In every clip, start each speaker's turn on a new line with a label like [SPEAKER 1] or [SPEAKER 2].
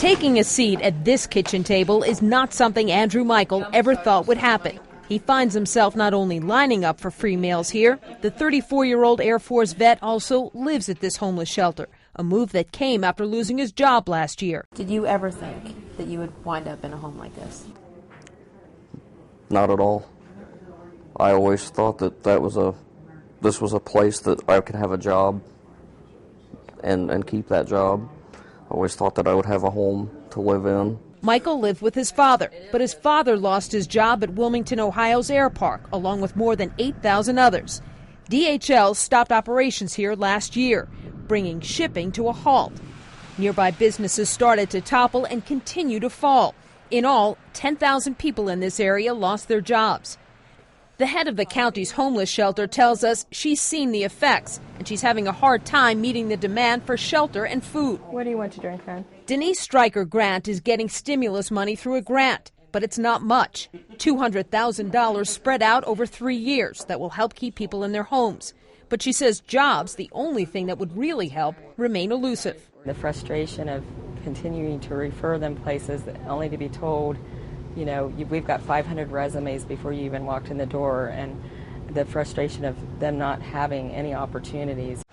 [SPEAKER 1] Taking a seat at this kitchen table is not something Andrew Michael ever thought would happen. He finds himself not only lining up for free meals here, the 34-year-old Air Force vet also lives at this homeless shelter, a move that came after losing his job last year.
[SPEAKER 2] Did you ever think that you would wind up in a home like this?
[SPEAKER 3] Not at all. I always thought that this was a place that I could have a job and keep that job. I always thought that I would have a home to live in.
[SPEAKER 1] Michael lived with his father, but his father lost his job at Wilmington, Ohio's air park, along with more than 8,000 others. DHL stopped operations here last year, bringing shipping to a halt. Nearby businesses started to topple and continue to fall. In all, 10,000 people in this area lost their jobs. The head of the county's homeless shelter tells us she's seen the effects, and she's having a hard time meeting the demand for shelter and food.
[SPEAKER 4] What do you want to drink, man?
[SPEAKER 1] Denise Stryker Grant is getting stimulus money through a grant, but it's not much. $200,000 spread out over 3 years that will help keep people in their homes. But she says jobs, the only thing that would really help, remain elusive.
[SPEAKER 4] The frustration of continuing to refer them places only to be told, you know, we've got 500 resumes before you even walked in the door, and the frustration of them not having any opportunities.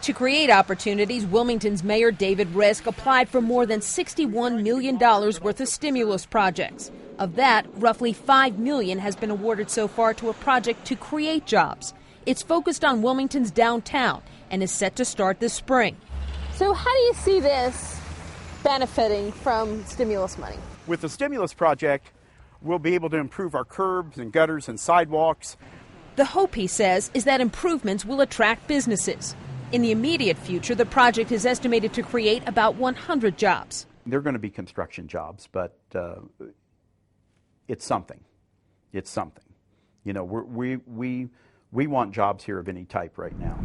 [SPEAKER 1] To create opportunities, Wilmington's Mayor David Risk applied for more than $61 million worth of stimulus projects. Of that, roughly $5 million has been awarded so far to a project to create jobs. It's focused on Wilmington's downtown and is set to start this spring.
[SPEAKER 2] So how do you see this benefiting from stimulus money?
[SPEAKER 5] With the stimulus project, we'll be able to improve our curbs and gutters and sidewalks.
[SPEAKER 1] The hope, he says, is that improvements will attract businesses. In the immediate future, the project is estimated to create about 100 jobs.
[SPEAKER 5] They're going to be construction jobs, but it's something. It's something. You know, we want jobs here of any type right now.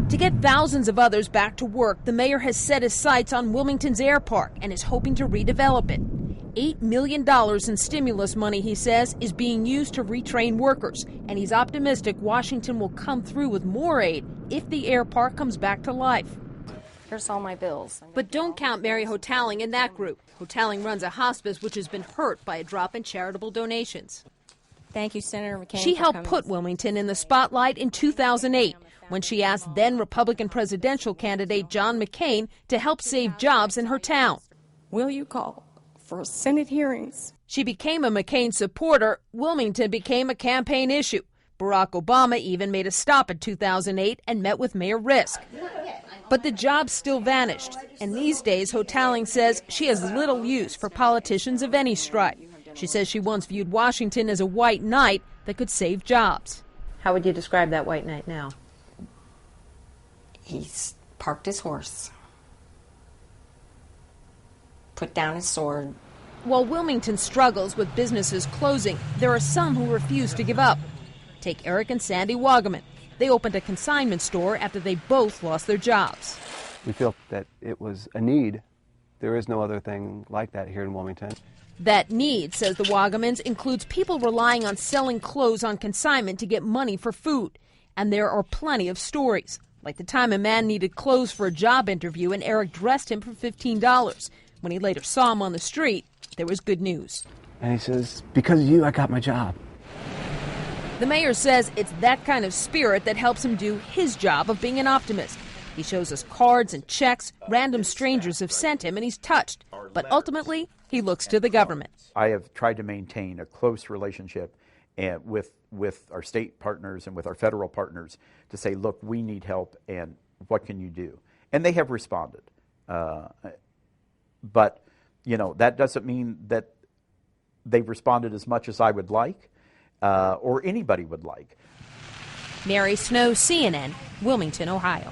[SPEAKER 1] To get thousands of others back to work, the mayor has set his sights on Wilmington's air park and is hoping to redevelop it. $8 million in stimulus money, he says, is being used to retrain workers, and he's optimistic Washington will come through with more aid if the air park comes back to life.
[SPEAKER 2] Here's all my bills.
[SPEAKER 1] But don't count Mary Hotaling in that group. Hotaling runs a hospice which has been hurt by a drop in charitable donations.
[SPEAKER 2] Thank you, Senator McCain.
[SPEAKER 1] She helped put Wilmington in the spotlight in 2008 when she asked then Republican presidential candidate John McCain to help save jobs in her town.
[SPEAKER 4] Will you call for Senate hearings?
[SPEAKER 1] She became a McCain supporter. Wilmington became a campaign issue. Barack Obama even made a stop in 2008 and met with Mayor Risk. But the jobs still vanished, and these days Hotaling says she has little use for politicians of any stripe. She says she once viewed Washington as a white knight that could save jobs.
[SPEAKER 2] How would you describe that white knight now?
[SPEAKER 6] He's parked his horse, put down his sword.
[SPEAKER 1] While Wilmington struggles with businesses closing, there are some who refuse to give up. Take Eric and Sandy Wagaman. They opened a consignment store after they both lost their jobs.
[SPEAKER 7] We feel that it was a need. There is no other thing like that here in Wilmington.
[SPEAKER 1] That need, says the Wagamans, includes people relying on selling clothes on consignment to get money for food. And there are plenty of stories, like the time a man needed clothes for a job interview and Eric dressed him for $15. When he later saw him on the street, there was good news.
[SPEAKER 7] And he says, because of you, I got my job.
[SPEAKER 1] The mayor says it's that kind of spirit that helps him do his job of being an optimist. He shows us cards and checks random strangers have sent him, and he's touched. But ultimately, he looks to the government.
[SPEAKER 5] I have tried to maintain a close relationship with our state partners and with our federal partners to say, look, we need help, and what can you do? And they have responded. But, you know, that doesn't mean that they've responded as much as I would like or anybody would like.
[SPEAKER 1] Mary Snow, CNN, Wilmington, Ohio.